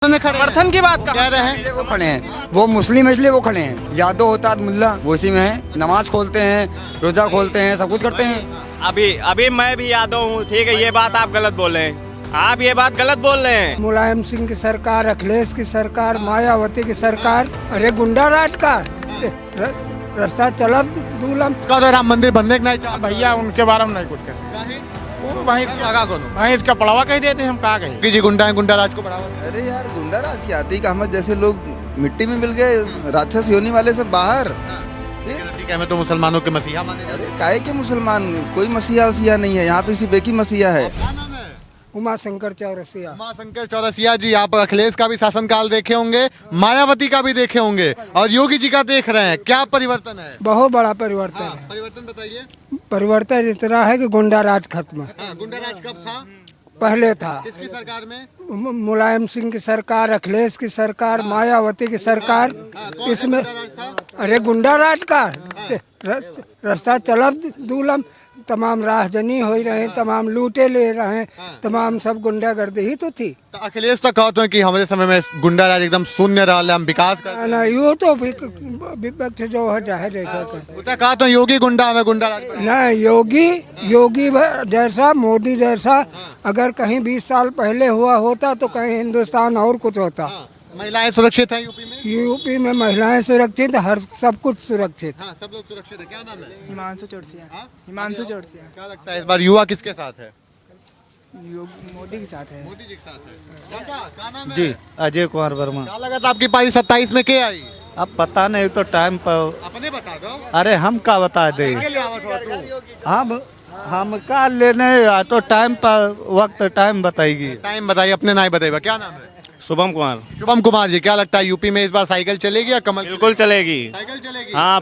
समर्थन की बात कह रहे हैं वो खड़े हैं, वो मुस्लिम है इसलिए वो खड़े हैं। यादव होता मुल्ला वो इसी में है, नमाज खोलते हैं, रोजा खोलते हैं, सब कुछ करते हैं। अभी मैं भी यादव हूँ, ठीक है, ये बात आप गलत बोल रहे हैं, आप ये बात गलत बोल रहे हैं। मुलायम सिंह की सरकार, अखिलेश की सरकार, मायावती की सरकार, अरे गुंडा राज का रास्ता चला दूलम। राम मंदिर बनने का नहीं चाहता भैया उनके बारे में नहीं कुछ कहते। वो वहीं वहीं इसका पड़ावा कह देते हम कहा कहें। जी गुंडा है, गुंडा राज को बढ़ावा। अरे यार गुंडा राज की आतिक अहमद जैसे लोग मिट्टी में मिल गए, राक्षस योनि वाले सब बाहर। में तो मुसलमानों के मसीहा माने जाते अरे काहे के मुसलमान, कोई मसीहा वसीहा नहीं है यहाँ पे, सिर्फ एक ही मसीहा है। उमा शंकर चौरसिया। उमा शंकर चौरसिया जी, आप अखिलेश का भी शासनकाल देखे होंगे, मायावती का भी देखे होंगे और योगी जी का देख रहे हैं, क्या परिवर्तन है? बहुत बड़ा परिवर्तन है। परिवर्तन बताइए। परिवर्तन इतना है कि गुंडा राज खत्म है। गुंडा राज कब था? पहले था किसकी सरकार में? मुलायम सिंह की सरकार, अखिलेश की सरकार, मायावती की सरकार। इसमें अरे गुंडा राज का रास्ता चला दूलम, तमाम राहजनी हो रहे, तमाम लूटे ले रहे, तमाम सब गुंडागर्दी ही तो थी। तो अखिलेश तो कहते हैं कि हमारे समय में गुंडा राज एकदम शून्य रहा, हम विकास कर ना यूँ तो विपक्ष जो है जाहिर है। कहा तो योगी गुंडा हमें गुंडा राज ना योगी जैसा, मोदी जैसा अगर कहीं 20 साल पहले हुआ होता तो कहीं हिंदुस्तान और कुछ होता। महिलाएं सुरक्षित हैं यूपी में? यूपी में महिलाएं सुरक्षित, हर सब कुछ सुरक्षित। हाँ, सब लोग सुरक्षित है। क्या नाम है? हिमांशु चौरसिया। हिमांशु चौरसिया। क्या लगता है इस बार युवा किसके साथ है? मोदी के साथ है। मोदी जी के साथ है। क्या नाम है? जी अजय कुमार वर्मा। क्या लगा था आपकी पारी 27 में क्या आई? अब पता नहीं तो टाइम पर, अपने बता दो। अरे हम का बता दे, हम का लेने तो टाइम पर वक्त टाइम बताएगी। टाइम बताइए, अपने ना ही बताइएगा। क्या नाम है? शुभम कुमार। शुभम कुमार जी, क्या लगता है यूपी में इस बार साइकिल चलेगी या कमल? बिल्कुल चलेगी। साइकिल चलेगी। हाँ,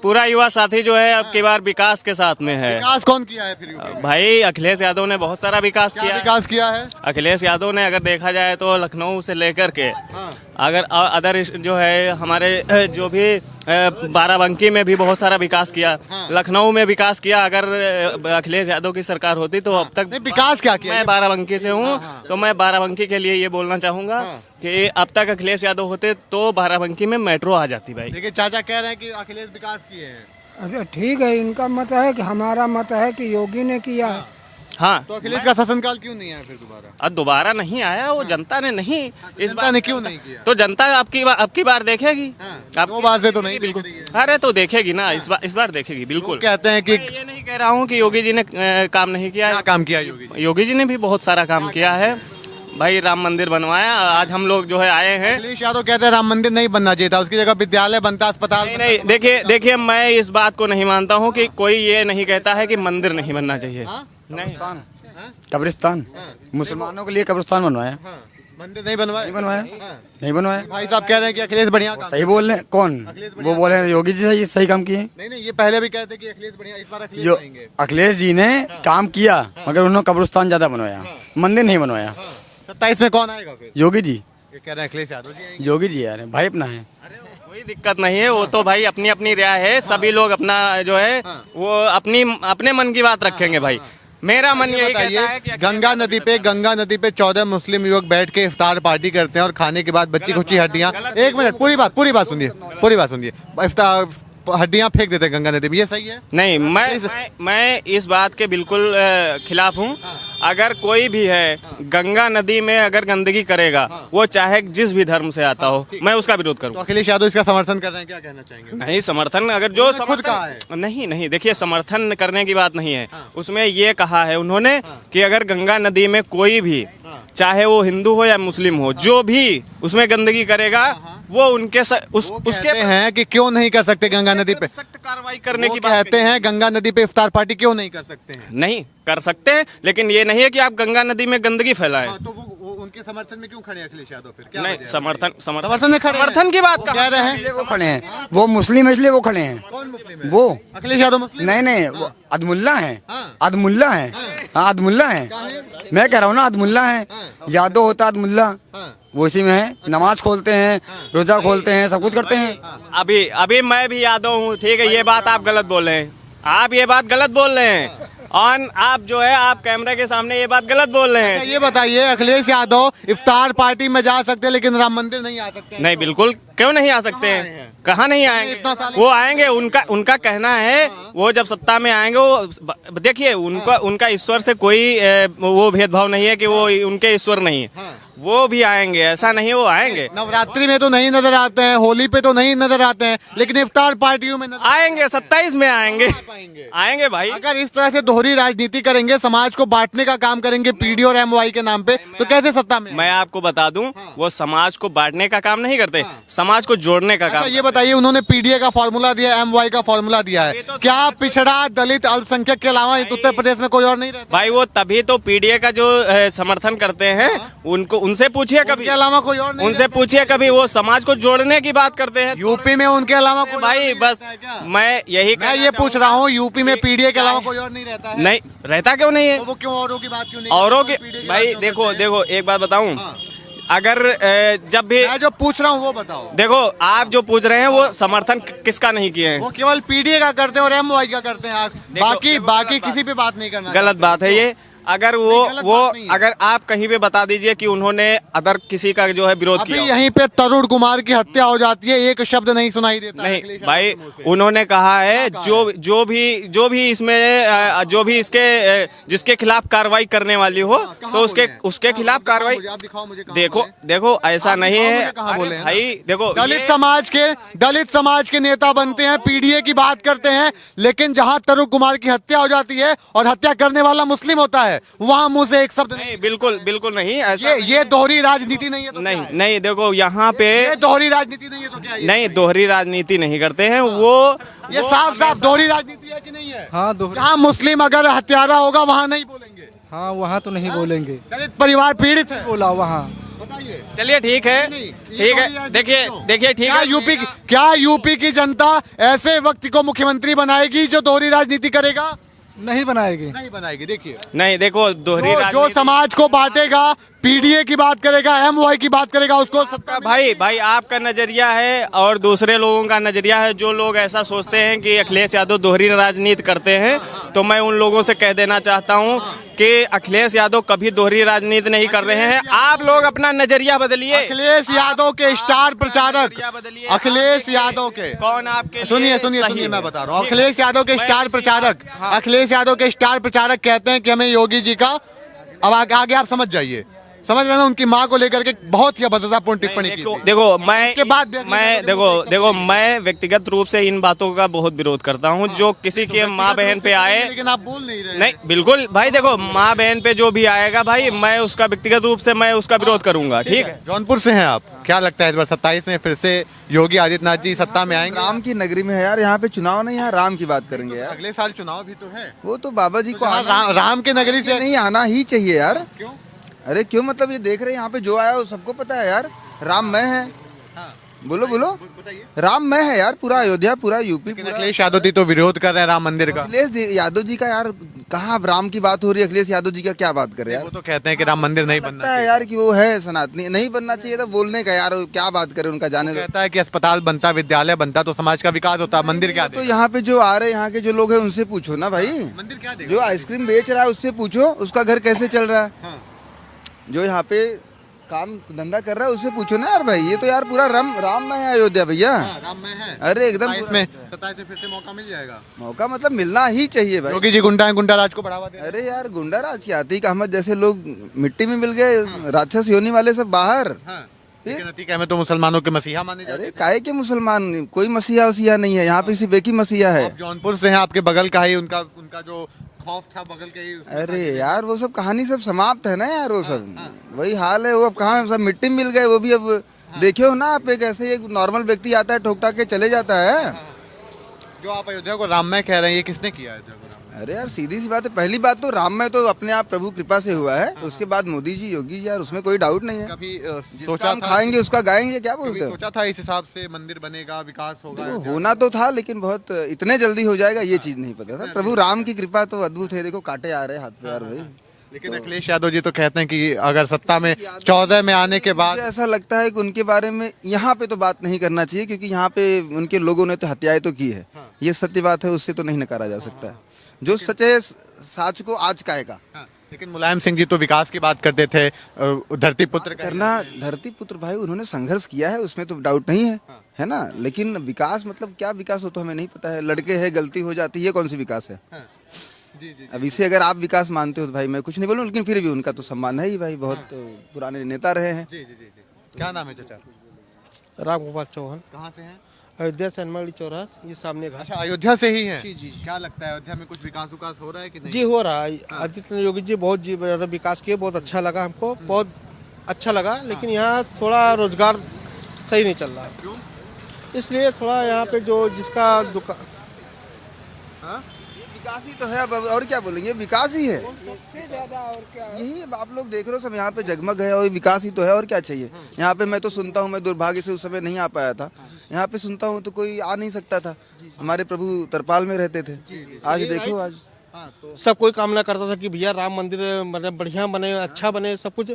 पूरा युवा साथी जो है अब की बार विकास के साथ में है। विकास कौन किया है फिर यूपी में? भाई अखिलेश यादव ने बहुत सारा विकास क्या किया है। विकास किया है? अखिलेश यादव ने अगर देखा जाए तो लखनऊ से लेकर के अगर अदर जो है हमारे जो भी बाराबंकी में भी बहुत सारा विकास किया, लखनऊ में विकास किया। अगर अखिलेश यादव की सरकार होती तो अब तक विकास क्या किया? मैं बाराबंकी से हूँ तो मैं बाराबंकी के लिए ये बोलना चाहूंगा कि अब तक अखिलेश यादव होते तो बाराबंकी में मेट्रो आ जाती भाई। देखिए चाचा कह रहे हैं कि अखिलेश विकास किए हैं। अरे ठीक है, इनका मत है कि हमारा मत है कि योगी ने किया है। हाँ, तो अखिलेश का शासनकाल क्यों नहीं आया फिर दोबारा? अब दोबारा नहीं आया, वो जनता ने नहीं, इस जनता ने क्यों नहीं किया? तो जनता आपकी बार देखेगी। दो बार से तो नहीं बिल्कुल। अरे तो देखेगी ना, इस बार देखेगी बिल्कुल। कहते हैं कि मैं ये नहीं कह रहा हूँ कि योगी जी ने काम नहीं किया क्या है। काम किया योगी जी? योगी जी ने भी बहुत सारा काम किया है भाई। राम मंदिर बनवाया, आज हम लोग जो है आए हैं। अखिलेश यादव कहते हैं राम मंदिर नहीं बनना चाहिए था, उसकी जगह विद्यालय बनता, अस्पताल नहीं नहीं, देखिए मैं इस बात को नहीं मानता हूँ कि कोई ये नहीं कहता है कि मंदिर नहीं बनना चाहिए। नहीं, कब्रिस्तान, मुसलमानों के लिए कब्रिस्तान बनवाया, मंदिर नहीं बनवाया। नहीं बनवाया। भाई साहब कह रहे हैं कि अखिलेश बढ़िया काम। सही बोल रहे हैं। कौन वो बोले हैं? योगी जी सही काम किए। नहीं, ये पहले भी कहते कि अखिलेश बढ़िया, इस बार अखिलेश जो आएंगे। अखिलेश जी ने काम किया मगर उन्होंने कब्रिस्तान ज्यादा बनवाया, मंदिर नहीं बनवाया। 27 में कौन आएगा फिर? योगी जी। ये कह रहे हैं अखिलेश यादव जी आएंगे। योगी जी यार भाई अपना है। कोई दिक्कत नहीं है, वो तो भाई अपनी अपनी राय है। सभी लोग अपना जो है वो अपने मन की बात रखेंगे भाई। मेरा मन यही कहता है कि गंगा नदी पे 14 मुस्लिम युवक बैठ के इफ्तार पार्टी करते हैं और खाने के बाद बच्ची खुची हड्डियां, एक मिनट पूरी बात सुनिए, इफ्तार हड्डियां फेंक देते हैं गंगा नदी में, ये सही है? नहीं, मैं इस बात के बिल्कुल खिलाफ हूँ। अगर कोई भी है गंगा नदी में अगर गंदगी करेगा, वो चाहे जिस भी धर्म से आता हो, मैं उसका विरोध तो करूँ। अखिलेश यादव इसका समर्थन कर रहे हैं, क्या कहना चाहेंगे? नहीं, समर्थन अगर जो खुद कहा है। नहीं, देखिए समर्थन करने की बात नहीं है। उसमें ये कहा है उन्होंने कि अगर गंगा नदी में कोई भी, चाहे वो हिंदू हो या मुस्लिम हो, जो भी उसमें गंदगी करेगा वो उनके उसके हैं कि क्यों नहीं कर सकते गंगा नदी पे सख्त कार्रवाई करने की बात कहते हैं। गंगा नदी पे इफ्तार पार्टी क्यों नहीं कर सकते हैं? नहीं कर सकते हैं, लेकिन ये नहीं है कि आप गंगा नदी में गंदगी फैलाएं। तो वो उनके समर्थन में क्यों खड़े हैं अखिलेश यादव फिर? क्या नहीं, वजह है? समर्थन में खड़े हैं। समर्थन की बात कह रहे हैं। वो खड़े हैं, वो मुस्लिम है इसलिए वो खड़े हैं। कौन मुस्लिम है? वो अखिलेश यादव मुस्लिम? नहीं, वो अदमुल्ला है। अदमुल्ला है। हाँ अदमुल्ला है, मैं कह रहा हूँ ना अदमुल्ला है। यादव होता अदमुल्ला वो इसी में है, नमाज खोलते हैं, रोजा खोलते हैं, सब कुछ करते हैं। अभी मैं भी यादव हूँ, ठीक है, ये बात आप गलत बोल रहे हैं। आप ये बात गलत बोल रहे हैं। और आप जो है आप कैमरे के सामने ये बात गलत बोल रहे अच्छा, हैं। ये बताइए, अखिलेश यादव इफ्तार पार्टी में जा सकते हैं लेकिन राम मंदिर नहीं आ सकते हैं। नहीं, बिल्कुल क्यों नहीं आ सकते हैं, कहाँ नहीं आएंगे, इतना साल वो आएंगे। उनका कहना है वो जब सत्ता में आएंगे, वो देखिए उनका ईश्वर से कोई वो भेदभाव नहीं है कि वो उनके ईश्वर नहीं है, वो भी आएंगे, ऐसा नहीं है, वो आएंगे। नवरात्रि में तो नहीं नजर आते हैं, होली पे तो नहीं नजर आते हैं, लेकिन इफ्तार पार्टियों में नजर आएंगे, 27 में आएंगे, आएंगे भाई। अगर इस तरह से दोहरी राजनीति करेंगे, समाज को बांटने का काम करेंगे पीडी और एमवाई के नाम पे, तो कैसे सत्ता में? मैं आपको बता दूं, वो समाज को बांटने का काम नहीं करते, समाज को जोड़ने का काम। अच्छा, ये बताइए, उन्होंने पीडीए का फॉर्मूला दिया, एमवाई का फॉर्मूला दिया है, क्या पिछड़ा दलित अल्पसंख्यक के अलावा उत्तर प्रदेश में कोई और नहीं रहता? भाई वो तभी तो पीडीए का जो समर्थन करते हैं, उनको उनसे पूछिए कभी, उनके अलावा कोई और नहीं उनसे रहता? पूछिए कभी, वो समाज को जोड़ने की बात करते हैं। यूपी में उनके अलावा कोई और भाई नहीं बस रहता है क्या? मैं यही मैं ये पूछ रहा हूँ, यूपी में पीडीए के अलावा कोई और नहीं रहता है? नहीं रहता क्यों नहीं है, तो वो क्यों औरों की बात क्यों नहीं औरों करते? के PDA की भाई बात क्यों देखो करते हैं? देखो एक बात बताऊं, अगर जब भी मैं जो पूछ रहा हूँ वो बताओ। देखो आप जो पूछ रहे हैं वो समर्थन किसका नहीं किए हैं, वो केवल पीडीए का करते हैं और एमवाई का करते हैं, बाकी बाकी किसी पे बात नहीं करना। गलत बात है ये। अगर गलत बात नहीं है। अगर आप कहीं पे बता दीजिए कि उन्होंने अदर किसी का जो है विरोध अभी किया हो। यहीं पे तरुण कुमार की हत्या हो जाती है, एक शब्द नहीं सुनाई देता है नहीं अखिलेश यादव भाई, के मुंह से। उन्होंने कहा है कहा जो भी इसमें जो भी इसके जिसके खिलाफ कार्रवाई करने वाली हो कहाँ तो बोले हैं? उसके कहाँ? खिलाफ दिखाओ कार्रवाई। मुझे, आप दिखाओ मुझे कहाँ देखो बोले हैं? देखो ऐसा आप नहीं दिखाओ है। मुझे कहाँ अरे बोले हैं? भाई देखो दलित समाज के नेता बनते हैं, पीडीए की बात करते हैं, लेकिन जहां तरुण कुमार की हत्या हो जाती है और हत्या करने वाला मुस्लिम होता है, वहां मुंह से एक शब्द नहीं। नहीं, बिल्कुल बिल्कुल नहीं, ऐसा ये दोहरी राजनीति नहीं है तो नहीं क्या है? नहीं देखो यहाँ पे ये दोहरी राजनीति नहीं है तो क्या है? नहीं, दोहरी राजनीति नहीं करते हैं वो ये साफ साफ दोहरी राजनीति है कि नहीं है? हाँ जहाँ मुस्लिम अगर हत्यारा होगा वहाँ नहीं बोलेंगे, हाँ वहाँ तो नहीं बोलेंगे, दलित परिवार पीड़ित है, बोला वहाँ। बताइए। चलिए ठीक है, नहीं, ठीक है, देखिए ठीक है। क्या यूपी की जनता ऐसे व्यक्ति को मुख्यमंत्री बनाएगी जो दोहरी राजनीति करेगा? नहीं बनाएगी। नहीं बनाएगी। देखिए, नहीं देखो दोहरी जो राजनीति समाज को बांटेगा, पीडीए की बात करेगा, एमवाई की बात करेगा, उसको सत्ता में- भाई आपका नजरिया है और दूसरे लोगों का नजरिया है। जो लोग ऐसा सोचते हैं कि अखिलेश यादव दोहरी राजनीति करते हैं, तो मैं उन लोगों से कह देना चाहता हूं कि अखिलेश यादव कभी दोहरी राजनीति नहीं कर रहे हैं। आप लोग अपना नजरिया बदलिए। अखिलेश यादव के स्टार प्रचारक, नजरिया बदलिए। अखिलेश यादव के, कौन आपके लिए सुनिए सही है? मैं बता रहा हूँ, अखिलेश यादव के मैं स्टार किसी प्रचारक, हाँ। अखिलेश यादव के स्टार प्रचारक कहते हैं कि हमें योगी जी का, अब आगे आप समझ जाइए, समझ रहे हैं ना, उनकी माँ को लेकर के बहुत ही अभद्रतापूर्ण टिप्पणी की थी। देखो के बाद मैं व्यक्तिगत रूप से इन बातों का बहुत विरोध करता हूँ। जो किसी के माँ बहन पे आए, लेकिन आप बोल नहीं रहे। नहीं बिल्कुल भाई, देखो माँ बहन पे जो भी आएगा भाई, मैं उसका व्यक्तिगत रूप से मैं उसका विरोध करूंगा। ठीक है, जौनपुर से हैं आप, क्या लगता है इस बार 27 में फिर से योगी आदित्यनाथ जी सत्ता में आएंगे? राम की नगरी में है यार, यहाँ पे चुनाव नहीं, यहाँ राम की बात करेंगे यार। अगले साल चुनाव भी तो है, वो तो बाबा जी को जहाँ राम के नगरी से नहीं आना ही चाहिए यार। क्यों? अरे क्यों, मतलब ये देख रहे हैं यहाँ पे जो आया वो सबको पता है यार, राम मैं है। बोलो बोलो, राम मैं है यार, पूरा अयोध्या, पूरा यूपी, लेकिन पूरा। अखिलेश यादव जी तो विरोध कर रहे हैं राम मंदिर का। अखिलेश यादव जी का यार, कहाँ अब राम की बात हो रही है, अखिलेश यादव जी का क्या बात करे यार। वो तो कहते हैं कि राम मंदिर नहीं बनना लगता है चाहिए। यार कि वो है सनातनी, नहीं बनना चाहिए था बोलने का यार, क्या बात करे उनका, जाने दो। कहता है कि अस्पताल बनता, विद्यालय बनता तो समाज का विकास होता, मंदिर क्या तो दे? यहाँ पे जो आ रहे हैं, यहाँ के जो लोग हैं उनसे पूछो ना भाई, मंदिर क्या देगा? जो आइसक्रीम बेच रहा है उससे पूछो उसका घर कैसे चल रहा है, जो यहाँ पे काम धंधा कर रहा है उससे पूछो ना यार भाई। ये तो यार पूरा राम में है अयोध्या भैया। राम में है। अरे एकदम 27 में फिर से मौका मिल जाएगा। मौका मतलब मिलना ही चाहिए भाई। योगी जी गुंडा राज को बढ़ावा दे रहे हैं। अरे यार गुंडा राज की, आतिक अहमद जैसे लोग मिट्टी में मिल गए, राक्षस योनि वाले सब बाहर। हाँ, लेकिन अतीक अहमद तो मुसलमानों के मसीहा माने जाते अरे काहे के मुसलमान, कोई मसीहा वसीहा नहीं है यहाँ पे, सिर्फ एक ही मसीहा है। हैं। आप जौनपुर से हैं, आपके बगल का ही उनका जो खौफ था बगल के ही उसमें अरे यार वो सब कहानी सब समाप्त है ना यार, वो सब वही हाल है। वो अब कहाँ सब मिट्टी में मिल गए, वो भी अब देखे हो ना आप, एक ऐसे एक नॉर्मल व्यक्ति आता है ठोक के चले जाता है। जो आप अयोध्या को राममय कह रहे हैं, ये किसने किया अयोध्या को राममय? अरे यार सीधी सी बात है, पहली बात तो राममय तो अपने आप प्रभु कृपा से हुआ है, उसके बाद मोदी जी, योगी जी, यार उसमें कोई डाउट नहीं है। कभी जिसका सोचा हम था, खाएंगे उसका गाएंगे, क्या कभी बोलते हो। सोचा था इस हिसाब से मंदिर बनेगा, विकास होगा? तो होना तो था, लेकिन बहुत इतने जल्दी हो जाएगा ये चीज नहीं पता था। प्रभु राम की कृपा तो अद्भुत है, देखो कांटे आ रहे हैं हाथ पे यार भाई। लेकिन अखिलेश यादव जी तो कहते हैं कि अगर सत्ता में 14 में आने के बाद मुझे ऐसा लगता है कि उनके बारे में यहाँ पे तो बात नहीं करना चाहिए, क्योंकि यहाँ पे उनके लोगों ने तो हत्याएं तो की है, ये सत्य बात है, उससे तो नहीं नकारा जा सकता है। जो सच है साच को आज कहेगा। लेकिन मुलायम सिंह जी तो विकास की बात करते थे, धरती पुत्र करना धरती पुत्र भाई उन्होंने संघर्ष किया है, उसमें तो डाउट नहीं है ना। लेकिन विकास मतलब क्या विकास हो तो हमें नहीं पता है। लड़के हैं, गलती हो जाती है, ये कौन सी विकास है? अब इसे अगर आप विकास मानते हो तो भाई मैं कुछ नहीं बोलूँ, लेकिन फिर भी उनका तो सम्मान है ही भाई, बहुत पुराने नेता रहे हैं। क्या नाम है चाचा? राम गोपाल चौहान, कहाँ से हैं? अयोध्या से हनुमानगढ़ी चौराहा, ये सामने घर। अच्छा, अयोध्या से ही हैं। जी। क्या लगता है अयोध्या में कुछ विकास हो रहा है कि नहीं? जी हो रहा है। आदित्य योगी जी बहुत ज़्यादा विकास किए, बहुत अच्छा लगा हमको, बहुत अच्छा लगा। लेकिन यहाँ थोड़ा रोजगार सही नहीं चल रहा है। क्यों? इसलिए थोड़ा यहाँ पे जो जिसका दुकान विकास ही तो है, अब और क्या बोलेंगे, विकास ही है। सबसे ज्यादा और क्या है? यही आप लोग देख रहे हो सब यहाँ पे जगमग है और विकास ही तो है, और क्या चाहिए। यहाँ पे मैं तो सुनता हूँ, मैं दुर्भाग्य से उस समय नहीं आ पाया था, यहाँ पे सुनता हूँ तो कोई आ नहीं सकता था। हमारे प्रभु तरपाल में रहते थे, आज देखो आज सब कोई कामना करता था कि भैया राम मंदिर मतलब बढ़िया बने, अच्छा बने, सब कुछ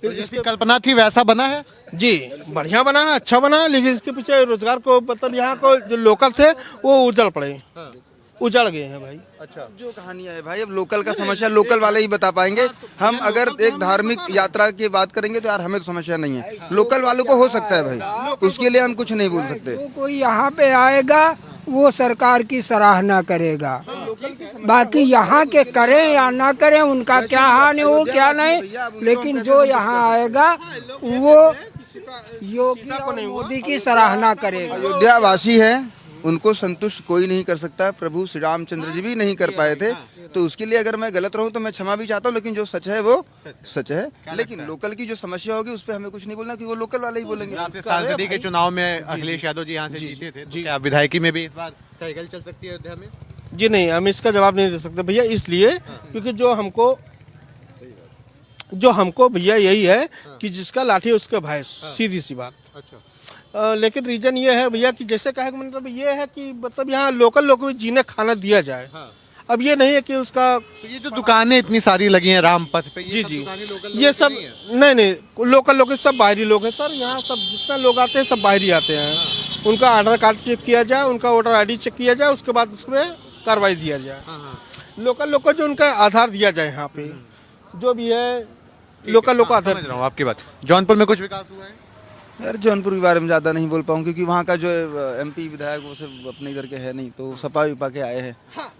जिसकी कल्पना थी वैसा बना है? जी बढ़िया बना है, अच्छा बना है। लेकिन इसके पीछे रोजगार को मतलब यहाँ को जो लोकल थे वो उजड़ पड़े, उजड़ गए हैं भाई। अच्छा, जो कहानियां है भाई, अब लोकल का समस्या लोकल वाले ही बता पाएंगे। हम अगर एक धार्मिक यात्रा की बात करेंगे तो यार हमें तो समस्या नहीं है, लोकल वालों को हो सकता है भाई, उसके लिए हम कुछ नहीं बोल सकते। जो कोई यहाँ पे आएगा वो सरकार की सराहना करेगा, बाकी यहाँ के करें या ना करें उनका क्या हानि हो क्या नहीं, लेकिन जो यहाँ आएगा वो योगी और मोदी की सराहना करेगा। अयोध्या वासी है, उनको संतुष्ट कोई नहीं कर सकता, प्रभु श्री रामचंद्र जी भी नहीं कर पाए थे, तो उसके लिए अगर मैं गलत रहूं तो मैं क्षमा भी चाहता हूं, लेकिन जो सच है वो सच है। लेकिन लोकल की जो समस्या होगी उस पर हमें कुछ नहीं बोलना, कि वो लोकल वाले ही बोलेंगे। आपसे सांसदीय के चुनाव में अखिलेश यादव जी यहाँ से जीते थे, तो क्या विधायकी में भी इस बार साइकिल चल सकती है अयोध्या में? जी नहीं, हम इसका जवाब नहीं दे सकते भैया, इसलिए क्योंकि जो हमको भैया यही है कि जिसका लाठी उसका भैंस, सीधी सी बात। अच्छा, लेकिन रीजन ये है भैया कि जैसे कहे मतलब ये है कि मतलब यहाँ लोकल लोगों को जीने खाना दिया जाए। अब ये नहीं है कि उसका तो ये जो दुकानें इतनी सारी लगी हैं रामपथ पे, जी सब जी दुकानें लोकल ये लोगों सब की नहीं हैं? नहीं लोकल लोग सब बाहरी लोग हैं सर। यहाँ सब जितना लोग आते हैं सब बाहरी आते हैं। उनका आधार कार्ड चेक किया जाए, उनका वोटर ID चेक किया जाए, उसके बाद उसमें कार्रवाई दिया जाए। लोकल लोग को जो उनका आधार दिया जाए, यहाँ पे जो भी है लोकल लोग का आधार। समझ रहा हूँ आपकी बात। जौनपुर में कुछ विकास हुआ है? यार जौनपुर के बारे में ज़्यादा नहीं बोल पाऊँ, क्योंकि वहाँ का जो MP विधायक वो सब अपने इधर के है नहीं, तो सपा विपा के आए हैं,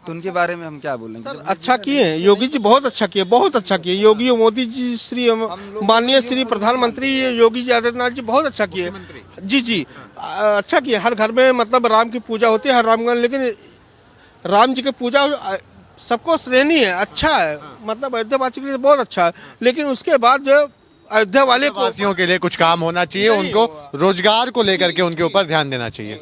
तो उनके बारे में हम क्या बोलेंगे। सर अच्छा किए हैं योगी जी, बहुत अच्छा किए, बहुत अच्छा किए योगी मोदी जी, श्री माननीय श्री प्रधानमंत्री योगी जी आदित्यनाथ जी बहुत अच्छा किए। जी अच्छा किए। हर घर में मतलब राम की पूजा होती है, हर रामगढ़, लेकिन राम जी की पूजा सबको श्रेणी है, अच्छा है, मतलब अयोध्या वासी के लिए बहुत अच्छा है। लेकिन उसके बाद जो अयोध्या वाले वासियों के लिए कुछ काम होना चाहिए, उनको रोजगार को लेकर के उनके ऊपर ध्यान देना चाहिए।